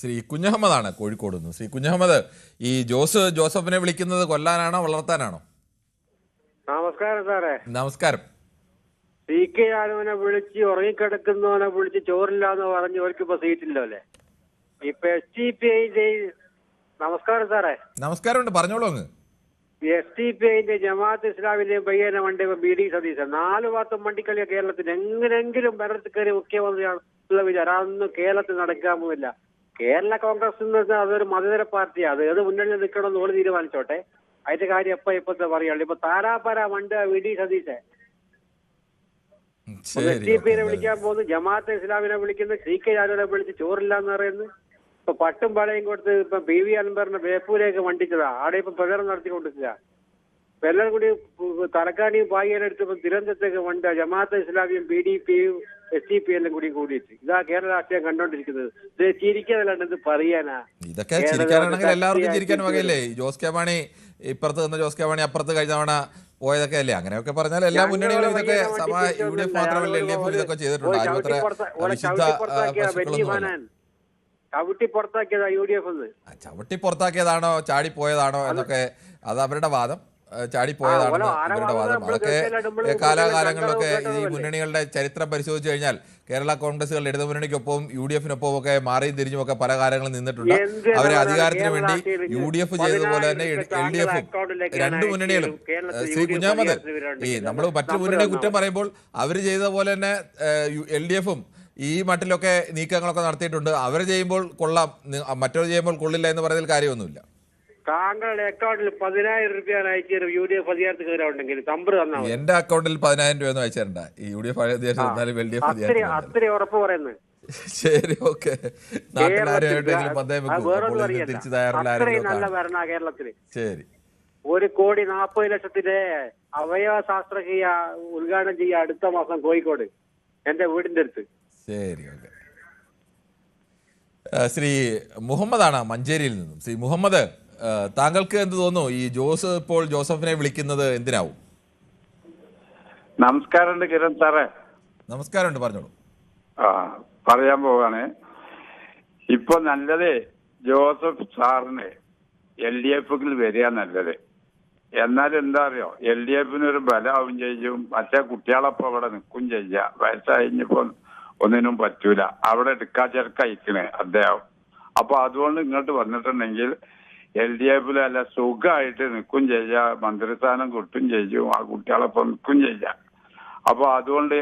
ശ്രീ കുഞ്ഞഹമ്മദാണ് കോഴിക്കോട് നിന്ന്. ശ്രീ കുഞ്ഞഹമ്മദ്, ഈ ജോസഫിനെ വിളിക്കുന്നത് കൊല്ലാനാണോ വളർത്താനാണോ? നമസ്കാരം സാറേ. നമസ്കാരം. സി കെ ആലുവിനെ വിളിച്ച് ഉറങ്ങിക്കിടക്കുന്നവനെ വിളിച്ച് ചോറില്ലാന്ന് പറഞ്ഞ് അവർക്കിപ്പോ സീറ്റില്ലോ അല്ലേ? ഇപ്പൊ SDPI നമസ്കാരം സാറേ. നമസ്കാരമുണ്ട്, പറഞ്ഞോളൂ. അങ്ങ് SDPI ജമാഅത്ത് ഇസ്ലാമിന്റെയും പയ്യനെ വണ്ടി BD സതീശൻ 4 ഭാഗത്തും വണ്ടിക്കളിയ കേരളത്തിൽ എങ്ങനെങ്കിലും ഭരണത്തിൽ കയറി മുഖ്യമന്ത്രിയാണെന്നുള്ള വിചാരം അതൊന്നും കേരളത്തിൽ നടക്കാൻ പോവില്ല. കേരള കോൺഗ്രസ് അതൊരു മതേതര പാർട്ടിയാണ്. അത് ഏത് മുന്നണിയിൽ നിൽക്കണമെന്ന് ഓള് തീരുമാനിച്ചോട്ടെ. അതിന്റെ കാര്യം ഇപ്പത്തെ പറയുള്ളൂ. ഇപ്പൊ താരാപാര വണ്ട് BD സതീശൻ SDPIനെ വിളിക്കാൻ പോകുന്നു, ജമാഅത്തെ ഇസ്ലാമിനെ വിളിക്കുന്നു, സി കെ ആലുവിനെ വിളിച്ച് ചോറില്ലാന്ന് പറയുന്നു. ഇപ്പൊ പട്ടും പളയും കൊടുത്ത് ഇപ്പൊ PV അൻവറിനെ ബേപ്പൂരേക്ക് വണ്ടിച്ചതാ. ആടെ ഇപ്പൊ പ്രചരണം നടത്തിക്കൊണ്ടിരിക്കുക. എല്ലാം കൂടി തലക്കാണിയും പായിയെടുത്ത് ഇപ്പൊ തിരുവനന്തപുരത്തേക്ക് വണ്ടി ജമാഅത്തെ ഇസ്ലാമിയും PDPയും SDPI എല്ലാം കൂടിയിട്ട് ഇതാ കേരള രാഷ്ട്രീയം കണ്ടോണ്ടിരിക്കുന്നത്. ഇത് ചിരിക്കാനല്ലാണ്ട് ഇത് പറയാനാ? ഇതൊക്കെ ചിരിക്കാനാണെങ്കിൽ എല്ലാവർക്കും ചിരിക്കാൻ വകയല്ലേ? ജോസ് കെ മാണി ഇപ്പുറത്ത് നിന്ന് ജോസ് കെ മാണി അപ്പുറത്ത് കഴിഞ്ഞ തവണ പോയതൊക്കെ അല്ലേ? അങ്ങനെയൊക്കെ പറഞ്ഞാൽ എല്ലാ മുന്നണികളും ഇതൊക്കെ UDF മാത്രമല്ല LDF ഇതൊക്കെ ചെയ്തിട്ടുണ്ട്. ചവിട്ടി പുറത്താക്കിയതാ UDF. ചവിട്ടി പുറത്താക്കിയതാണോ ചാടിപ്പോയതാണോ എന്നൊക്കെ അത് അവരുടെ വാദം. ചാടിപ്പോയതാണെന്ന് ഇവരുടെ വാദം. അതൊക്കെ കാലാകാലങ്ങളിലൊക്കെ ഈ മുന്നണികളുടെ ചരിത്രം പരിശോധിച്ചു കഴിഞ്ഞാൽ കേരള കോൺഗ്രസുകൾ ഇടതു മുന്നണിക്കൊപ്പവും UDFിനൊപ്പവും ഒക്കെ മാറിയും തിരിഞ്ഞുമൊക്കെ പല കാലങ്ങളിൽ നിന്നിട്ടുണ്ട്. അവരെ അധികാരത്തിന് വേണ്ടി UDF ചെയ്തതുപോലെ തന്നെ LDFും രണ്ടു മുന്നണികളും. ശ്രീ കുഞ്ഞാമത്, ഈ നമ്മൾ മറ്റു മുന്നണിയെ കുറ്റം പറയുമ്പോൾ അവർ ചെയ്ത പോലെ തന്നെ LDFും ഈ മട്ടിലൊക്കെ നീക്കങ്ങളൊക്കെ നടത്തിയിട്ടുണ്ട്. അവർ ചെയ്യുമ്പോൾ കൊള്ളാം, മറ്റവർ ചെയ്യുമ്പോൾ കൊള്ളില്ല എന്ന് പറയുന്നതിൽ കാര്യമൊന്നുമില്ല. താങ്കളുടെ അക്കൗണ്ടിൽ 10,000 രൂപയാണ് അയച്ചു UDF അധികാരത്തിൽ കയറാറുണ്ടെങ്കിൽ തമ്പർ തന്നാ എന്റെ അക്കൗണ്ടിൽ 10,000 രൂപ ഒന്നും അയച്ചിട്ടുണ്ട്. ഈ UDF അത്ര ഉറപ്പ് പറയുന്നത്. ശരി, ഓക്കെ. നാട്ടിലാരെങ്കിലും തിരിച്ചു നല്ല ഭരണ കേരളത്തില്. ശരി. 1,40,00,000 അവയവ ശാസ്ത്രക്രിയ ഉദ്ഘാടനം ചെയ്യുക അടുത്ത മാസം കോഴിക്കോട് എന്റെ വീടിന്റെ അടുത്ത്. ശരി, ഓക്കെ. ശ്രീ മുഹമ്മദാണ് മഞ്ചേരിയിൽ നിന്നും. ശ്രീ മുഹമ്മദ്, താങ്കൾക്ക് എന്ത് തോന്നുന്നു? ഈ ഇപ്പോൾ ജോസഫിനെ വിളിക്കുന്നത് എന്തിനാവും? നമസ്കാരമുണ്ട് കിരൺ സാറേ. നമസ്കാരമുണ്ട്, പറഞ്ഞോളൂ. പറയാൻ പോവാണ്. ഇപ്പൊ നല്ലത് ജോസഫ് സാറിന് LDFിൽ വരിക നല്ലത്. എന്നാൽ എന്താ അറിയോ, LDFിനൊരു ബലമാവും ചെയ്യും. മറ്റേ കുട്ടികളപ്പം അവിടെ നിൽക്കും ചെയ്യാ. വയസ്സായിപ്പോ ഒന്നിനും പറ്റൂല. അവിടെ എടുക്കാ ചെറുക്കയക്കണേ അദ്ദേഹം. അപ്പൊ അതുകൊണ്ട് ഇങ്ങോട്ട് വന്നിട്ടുണ്ടെങ്കിൽ LDFിൽ അല്ല സുഖമായിട്ട് നിൽക്കും ചെയ്യാ. മന്ത്രിസ്ഥാനം കിട്ടും ചെയ്യും. ആ കുട്ടികളപ്പം നിൽക്കും ചെയ്യാ. അപ്പൊ അതുകൊണ്ട്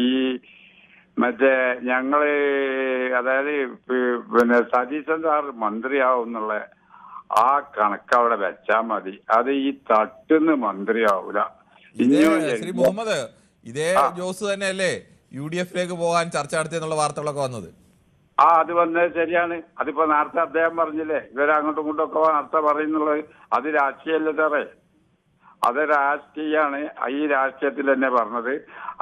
ഈ മറ്റേ ഞങ്ങള് അതായത് പിന്നെ സതീശൻ സാർ മന്ത്രിയാവും എന്നുള്ള ആ കണക്ക് അവിടെ വെച്ചാ മതി. അത് ഈ തട്ടുന്ന് മന്ത്രിയാവൂല. ശ്രീ മുഹമ്മദ്, ഇതേ ജോസ് തന്നെയല്ലേ UDFിലേക്ക് പോകാൻ ചർച്ച നടത്തിയെന്നുള്ള വാർത്തകളൊക്കെ വന്നത്? അത് വന്നത് ശരിയാണ്. അതിപ്പോ നേരത്തെ അദ്ദേഹം പറഞ്ഞില്ലേ, ഇവരങ്ങോട്ടും ഇങ്ങോട്ടും ഒക്കെ നേരത്തെ പറയുന്നുള്ളത്. അത് രാഷ്ട്രീയമല്ലേ സാറേ? അത് രാഷ്ട്രീയാണ്. ഈ രാഷ്ട്രീയത്തിൽ തന്നെ പറഞ്ഞത്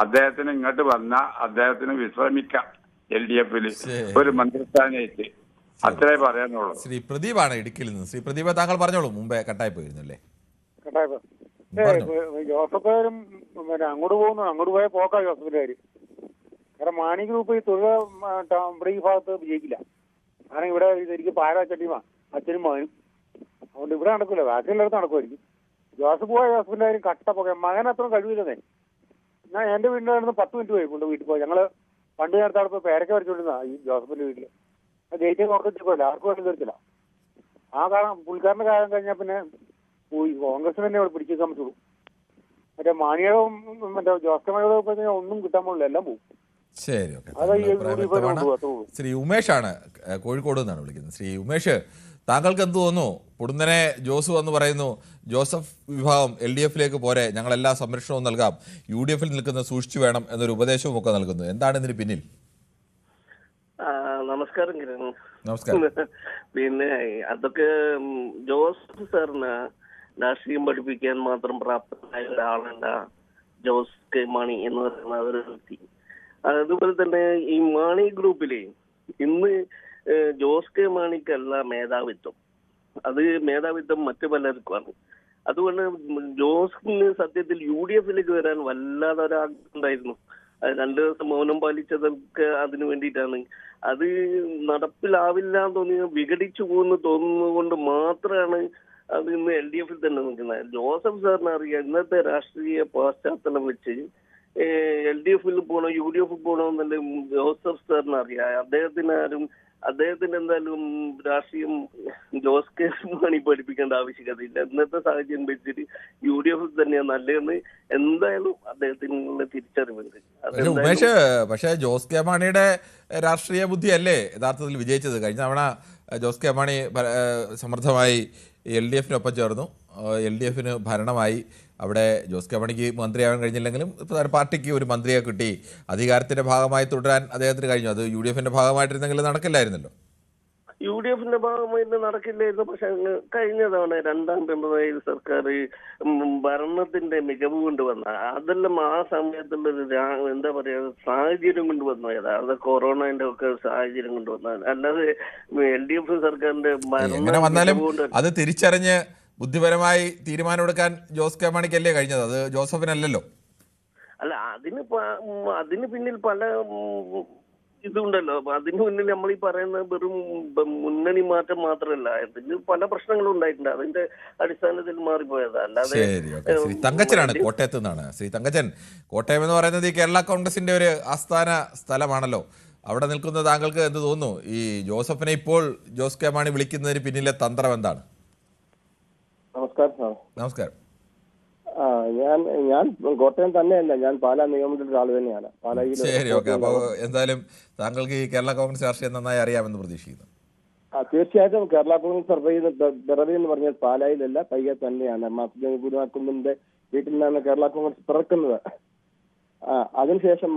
അദ്ദേഹത്തിന് ഇങ്ങോട്ട് വന്ന അദ്ദേഹത്തിന് വിശ്രമിക്കാം LDFിൽ ഒരു മന്ത്രിസ്ഥാനേറ്റ്. അത്രേ പറയാനുള്ളൂ. ശ്രീ പ്രദീപാണ് ഇടുക്കിയിൽ നിന്ന്. ശ്രീ പ്രദീപ്, താങ്കൾ പറഞ്ഞോളൂ. മുമ്പേ കട്ടായി പോയിരുന്നല്ലേ? ജോസഫുകാരും അങ്ങോട്ട് പോകുന്നു. അങ്ങോട്ട് പോയ പോക്കാ ജോസഫിന്റെ കാര്യം. കാരണം മാണി ഗ്രൂപ്പ് ഈ തുക ഇവിടെ ഈ ഭാഗത്ത് വിജയിക്കില്ല. കാരണം ഇവിടെ എനിക്ക് പാരാച്ചട്ടിയുമാ അച്ഛനും മകനും. അതുകൊണ്ട് ഇവിടെ നടക്കില്ല. ബാക്കിയുള്ളടത്ത് നടക്കുമായിരിക്കും. ജോസഫ് പോയ ജോസഫിന്റെ കാര്യം കട്ട പോക. മകൻ അത്ര കഴിവില്ലെന്നേ. ഞാൻ എന്റെ വീടിന്റെ അടുത്ത് 10 മിനിറ്റ് പോയി കൊണ്ട് വീട്ടിൽ പോയി. ഞങ്ങള് പണ്ട് നേരത്തെ അവിടെ പേരൊക്കെ വരച്ചോണ്ടിരുന്ന ഈ ജോസഫിന്റെ വീട്ടില്. ജയിച്ചു നോക്കില്ല, ആർക്കും വേണ്ടി തീർത്തില്ല. ആ കാരണം പുള്ളിക്കാരന്റെ കാലം കഴിഞ്ഞാൽ പിന്നെ കോൺഗ്രസിന് തന്നെ അവിടെ പിടിച്ചേക്കാൻ പറ്റുള്ളൂ. മറ്റേ മാണിയുടെ മറ്റേ ജോസഫയുടെ ഒന്നും കിട്ടാൻ പോകില്ല, എല്ലാം പോകും. ശരി, ഓക്കെ. ശ്രീ ഉമേഷാണ് കോഴിക്കോട് നിന്നാണ് വിളിക്കുന്നത്. ശ്രീ ഉമേഷ്, താങ്കൾക്ക് എന്ത് തോന്നുന്നു? പൊടുന്നനെ ജോസ് എന്ന് പറയുന്നു ജോസഫ് വിഭാഗം LDFിലേക്ക് പോരെ, ഞങ്ങളെല്ലാ സംരക്ഷണവും നൽകാം, UDFിൽ നിൽക്കുന്ന സൂക്ഷിച്ചു വേണം എന്നൊരു ഉപദേശവും ഒക്കെ നൽകുന്നു. എന്താണ് ഇതിന് പിന്നിൽ? നമസ്കാരം കിരൺ. നമസ്കാരം. പിന്നെ അതൊക്കെ ജോസഫ് സാറിന് രാഷ്ട്രീയം പഠിപ്പിക്കാൻ മാത്രം പ്രാപ്തമായ ഒരാളല്ല ജോസ് കെ മാണി എന്ന് പറയുന്ന ഒരു വ്യക്തി. അതുപോലെ തന്നെ ഈ മാണി ഗ്രൂപ്പിലെ ഇന്ന് ജോസ് കെ മാണിക്കല്ല മേധാവിത്വം, അത് മേധാവിത്വം മറ്റു പലർക്കുമാണ്. അതുകൊണ്ട് ജോസിന് സത്യത്തിൽ UDFിലേക്ക് വരാൻ വല്ലാതെ ഒരാഗ്രഹം ഉണ്ടായിരുന്നു. 2 ദിവസം മൗനം പാലിച്ചതൊക്കെ അതിനു വേണ്ടിയിട്ടാണ്. അത് നടപ്പിലാവില്ല എന്ന് തോന്നി വിഘടിച്ചു പോകുന്നു തോന്നുന്നത് കൊണ്ട് മാത്രമാണ് അത് ഇന്ന് LDF-ൽ തന്നെ നിൽക്കുന്നത്. ജോസഫ് സാറിന് അറിയാം ഇന്നത്തെ രാഷ്ട്രീയ പശ്ചാത്തലം വെച്ച് LDF-ൽ പോകണോ UDF പോകണോ എന്നല്ല ജോസഫ് സാറിന് അറിയാം. അദ്ദേഹത്തിന് എന്തായാലും രാഷ്ട്രീയം ജോസ് കെ മാണി പഠിപ്പിക്കേണ്ട ആവശ്യകതയില്ല. ഇന്നത്തെ സാഹചര്യം വെച്ചിട്ട് UDF തന്നെയാണ് നല്ലതെന്ന് എന്തായാലും അദ്ദേഹത്തിനുള്ള തിരിച്ചറിവുണ്ട്. ഉമേഷ്, പക്ഷേ ജോസ് കെ മാണിയുടെ രാഷ്ട്രീയ ബുദ്ധിയല്ലേ യഥാർത്ഥത്തിൽ വിജയിച്ചത്? കഴിഞ്ഞ തവണ ജോസ് കെ മാണി സമർത്ഥമായി LDF-നൊപ്പം ചേർന്നു, LDF-ന് ഭരണമായി. അവിടെ ജോസ് കെ മാണിക്ക് മന്ത്രിയാവാൻ കഴിഞ്ഞില്ലെങ്കിലും പാർട്ടിക്ക് ഒരു മന്ത്രിയെ കിട്ടി, അധികാരത്തിന്റെ ഭാഗമായി തുടരാൻ അദ്ദേഹത്തിന് കഴിഞ്ഞു. അത് UDF-ന്റെ ഭാഗമായിട്ടിരുന്നെങ്കിൽ നടക്കില്ലായിരുന്നല്ലോ. UDF-ന്റെ ഭാഗമായിട്ട് നടക്കില്ലായിരുന്നു. പക്ഷെ കഴിഞ്ഞ തവണ 2ാം പിണറായി സർക്കാർ ഭരണത്തിന്റെ മികവ് കൊണ്ടുവന്ന അതെല്ലാം ആ സമയത്തുള്ളൊരു എന്താ പറയാ സാഹചര്യം കൊണ്ടുവന്നതാ. അത് കൊറോണന്റെ ഒക്കെ സാഹചര്യം കൊണ്ടുവന്നത്, അല്ലാതെ LDF സർക്കാരിന്റെ എങ്ങനെ വന്നാലും അത് തിരിച്ചറിഞ്ഞ് ബുദ്ധിപരമായി തീരുമാനമെടുക്കാൻ ജോസ് കെ മാണിക്കല്ലേ കഴിഞ്ഞത്, അത് ജോസഫിനല്ലല്ലോ. അല്ല, അതിന് പിന്നിൽ പല ഇതുണ്ടല്ലോ. അതിന് മുന്നിൽ നമ്മൾ ഈ പറയുന്ന വെറും മുന്നണി മാറ്റം മാത്രമല്ല, ഇതിന് പല പ്രശ്നങ്ങളും ഉണ്ടായിട്ടുണ്ട്. അതിന്റെ അടിസ്ഥാനത്തിൽ മാറിപ്പോയതാ. അല്ലാതെ ശ്രീ തങ്കച്ചനാണ് കോട്ടയത്ത് നിന്നാണ്. ശ്രീ തങ്കച്ചൻ, കോട്ടയം എന്ന് പറയുന്നത് ഈ കേരള കോൺഗ്രസിന്റെ ഒരു ആസ്ഥാന സ്ഥലമാണല്ലോ. അവിടെ നിൽക്കുന്ന താങ്കൾക്ക് എന്ത് തോന്നുന്നു? ഈ ജോസഫിനെ ഇപ്പോൾ ജോസ് കെ മാണി വിളിക്കുന്നതിന് പിന്നിലെ തന്ത്രം എന്താണ്? നമസ്കാരം സാർ. നമസ്കാരം. ഞാൻ കോട്ടയം തന്നെയല്ല, ഞാൻ പാലാ നിയമത്തിന്റെ ആൾ തന്നെയാണ്. പാലായിൽ. ശരി, ഓക്കെ. അപ്പോൾ എന്തായാലും താങ്കൾക്ക് ഈ കേരള കോൺഗ്രസ് രാഷ്ട്രീയം നന്നായി അറിയാമെന്ന് പ്രതീക്ഷിക്കുന്നു. തീർച്ചയായിട്ടും കേരള കോൺഗ്രസ് പിറവി എന്ന് പറഞ്ഞാൽ പാലായിലല്ല, പയ്യെ തന്നെയാണ്. ഗുരുവാക്കുന്നിന്റെ വീട്ടിൽ നിന്നാണ് കേരള കോൺഗ്രസ് പിറക്കുന്നത്. അതിനുശേഷം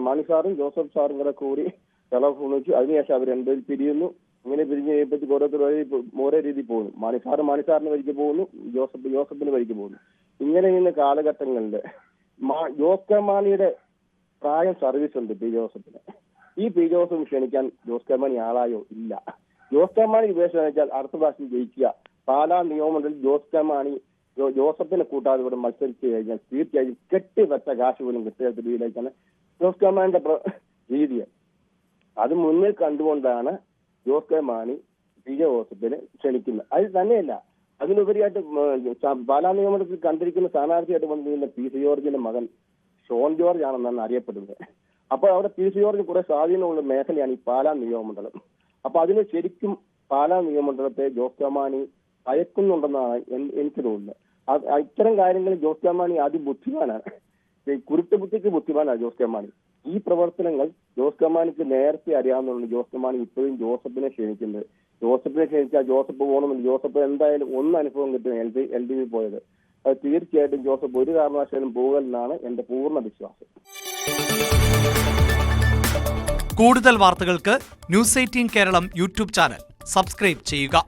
മാണി സാറും ജോസഫ് സാറും കൂടെ കൂടി കേരള കോൺഗ്രസ്, അതിനുശേഷം അവർ രണ്ടുപേരും പിരിയുന്നു. ഇങ്ങനെ പിരിഞ്ഞ് കഴിയുമ്പോഴത്തേക്ക് ഓരോരുത്തർ ഓരോ രീതി പോകുന്നു. മാണി സാറിന് വഴിക്ക് പോകുന്നു, ജോസഫിന് വഴിക്ക് പോകുന്നു. ഇങ്ങനെ ഇന്ന് കാലഘട്ടങ്ങളിൽ ജോസ് കെ മാണിയുടെ പ്രായം സർവീസ് ഉണ്ട് ജോസഫിന്. ഈ ജോസഫ് ക്ഷണിക്കാൻ ജോസ് കെ മാണി ആളായോ? ഇല്ല. ജോസ് കെ മാണി ഉപേക്ഷ വെച്ചാൽ അടുത്ത പ്രാവശ്യം ജയിക്കുക. പാലാ നിയമമണ്ഡലത്തിൽ ജോസ് കെ മാണി ജോസഫിനെ കൂട്ടാതെ ഇവിടെ മത്സരിച്ച് കഴിഞ്ഞാൽ തീർച്ചയായും കെട്ടിവെച്ച കാശ് പോലും കിട്ടിയ രീതിയിലേക്കാണ് ജോസ് കെ മാണിന്റെ രീതി. അത് മുന്നിൽ കണ്ടുകൊണ്ടാണ് ജോസ് കെ മാണി ജോസഫിനെ ക്ഷണിക്കുന്നത്. അത് തന്നെയല്ല, അതിനുപരിയായിട്ട് പാലാ നിയമത്തിൽ കണ്ടിരിക്കുന്ന സ്ഥാനാർത്ഥിയായിട്ട് വന്നിരിക്കുന്ന PC ജോർജിന്റെ മകൻ ഷോൺ ജോർജ് ആണെന്നാണ് അറിയപ്പെടുന്നത്. അപ്പോൾ അവിടെ PC ജോർജ് കുറെ സ്വാധീനമുള്ള മേഖലയാണ് ഈ പാലാ നിയമമണ്ഡലം. അപ്പൊ അതിന് ശരിക്കും പാലാ നിയമമണ്ഡലത്തെ ജോസ് കെ മാണി ഭയക്കുന്നുണ്ടെന്നാണ് എനിക്ക് തോന്നുന്നത്. ഇത്തരം കാര്യങ്ങളിൽ ജോസ് കെ മാണി അതിബുദ്ധിമാനാണ്, കുരുട്ടുബുദ്ധിക്ക് ബുദ്ധിമാനാണ് ജോസ് കെ മാണി. ഈ പ്രവർത്തനങ്ങൾ ജോസ് കെ മാണിക്ക് നേരത്തെ അറിയാവുന്നതുകൊണ്ട് ജോസ് കെ മാണി ഇപ്പോഴും ജോസഫിനെ ക്ഷണിക്കുന്നത്. ജോസഫിനെ ക്ഷണിച്ചാൽ ജോസഫ് പോകണമെന്ന് ജോസഫ് എന്തായാലും അനുഭവം കിട്ടും LDF പോയത്. അത് തീർച്ചയായിട്ടും ജോസഫ് ഒരു കാരണവശാലും പോകലെന്നാണ് എന്റെ പൂർണ്ണ വിശ്വാസം. കൂടുതൽ വാർത്തകൾക്ക് News 18 Keralam YouTube channel subscribe ചെയ്യുക.